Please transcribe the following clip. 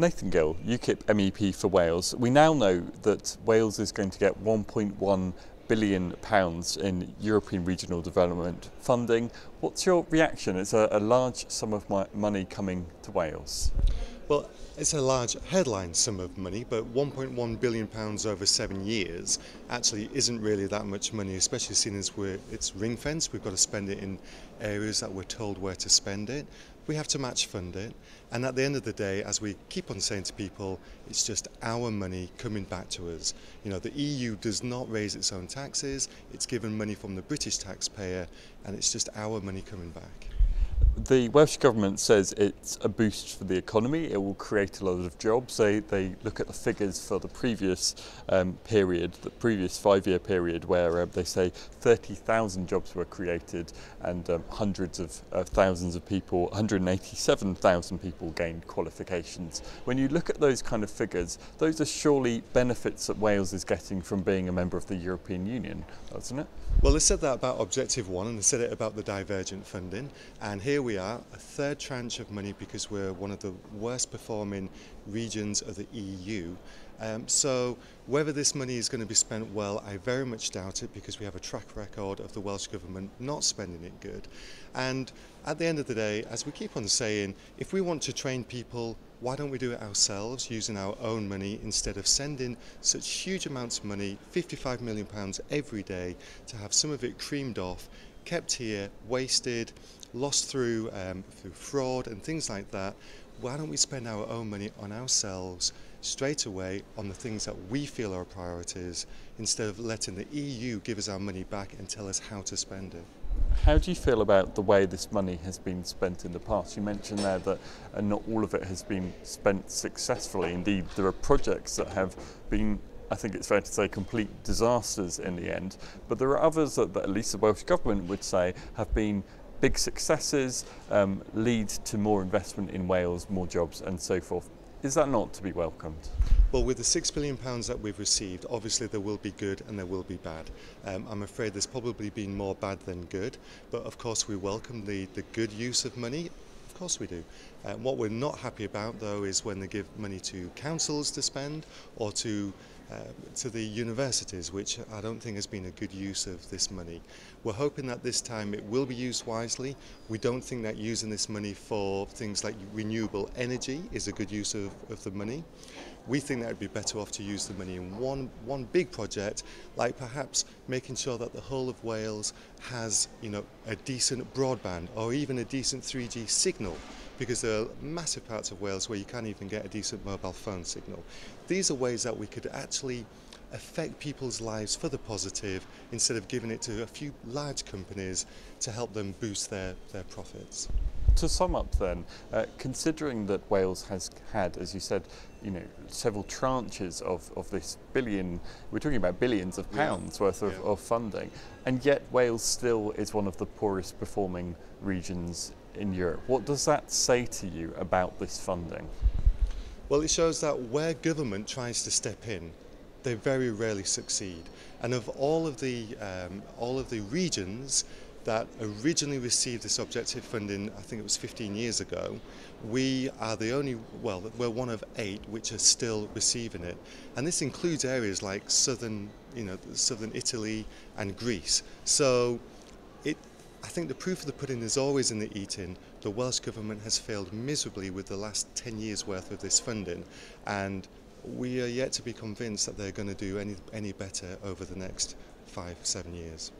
Nathan Gill, UKIP MEP for Wales. We now know that Wales is going to get £1.1 billion in European regional development funding. What's your reaction? It's a large sum of money coming to Wales. Well, it's a large headline sum of money, but £1.1 billion over 7 years actually isn't really that much money, especially seeing as it's ring fenced. We've got to spend it in areas that we're told where to spend it. We have to match fund it, and at the end of the day, as we keep on saying to people, it's just our money coming back to us. You know, the EU does not raise its own taxes, it's given money from the British taxpayer, and it's just our money coming back. The Welsh Government says it's a boost for the economy, it will create a lot of jobs. They look at the figures for the previous period, the previous 5-year period, where they say 30,000 jobs were created and hundreds of thousands of people, 187,000 people gained qualifications. When you look at those kind of figures, those are surely benefits that Wales is getting from being a member of the European Union, isn't it? Well, they said that about Objective 1 and they said it about the divergent funding, and here we are, a third tranche of money because we're one of the worst performing regions of the EU. So whether this money is going to be spent well, I very much doubt it, because we have a track record of the Welsh Government not spending it good. And at the end of the day, as we keep on saying, if we want to train people, why don't we do it ourselves using our own money instead of sending such huge amounts of money, £55 million every day, to have some of it creamed off, kept here, wasted, lost through fraud and things like that. Why don't we spend our own money on ourselves straight away on the things that we feel are priorities, instead of letting the EU give us our money back and tell us how to spend it? How do you feel about the way this money has been spent in the past? You mentioned there that not all of it has been spent successfully. Indeed, there are projects that have been, I think it's fair to say, complete disasters in the end. But there are others that at least the Welsh Government would say have been big successes, lead to more investment in Wales, more jobs and so forth. Is that not to be welcomed? Well, with the £6 billion that we've received, obviously there will be good and there will be bad. I'm afraid there's probably been more bad than good, but of course we welcome the good use of money. Of course we do. What we're not happy about, though, is when they give money to councils to spend, or to the universities, which I don't think has been a good use of this money. We're hoping that this time it will be used wisely. We don't think that using this money for things like renewable energy is a good use of the money. We think that it would be better off to use the money in one big project, like perhaps making sure that the whole of Wales has, you know, a decent broadband or even a decent 3G signal, because there are massive parts of Wales where you can't even get a decent mobile phone signal. These are ways that we could actually affect people's lives for the positive, instead of giving it to a few large companies to help them boost their profits. To sum up then, considering that Wales has had, as you said, you know, several tranches of this billion, we're talking about billions of pounds worth of funding, and yet Wales still is one of the poorest performing regions in Europe. What does that say to you about this funding? Well, it shows that where government tries to step in, they very rarely succeed. And of all of the regions that originally received this objective funding, I think it was 15 years ago, we are the only, well, we're one of 8 which are still receiving it. And this includes areas like southern Italy and Greece. So I think the proof of the pudding is always in the eating. The Welsh Government has failed miserably with the last 10 years worth of this funding, and we are yet to be convinced that they're going to do any better over the next 5-7 years.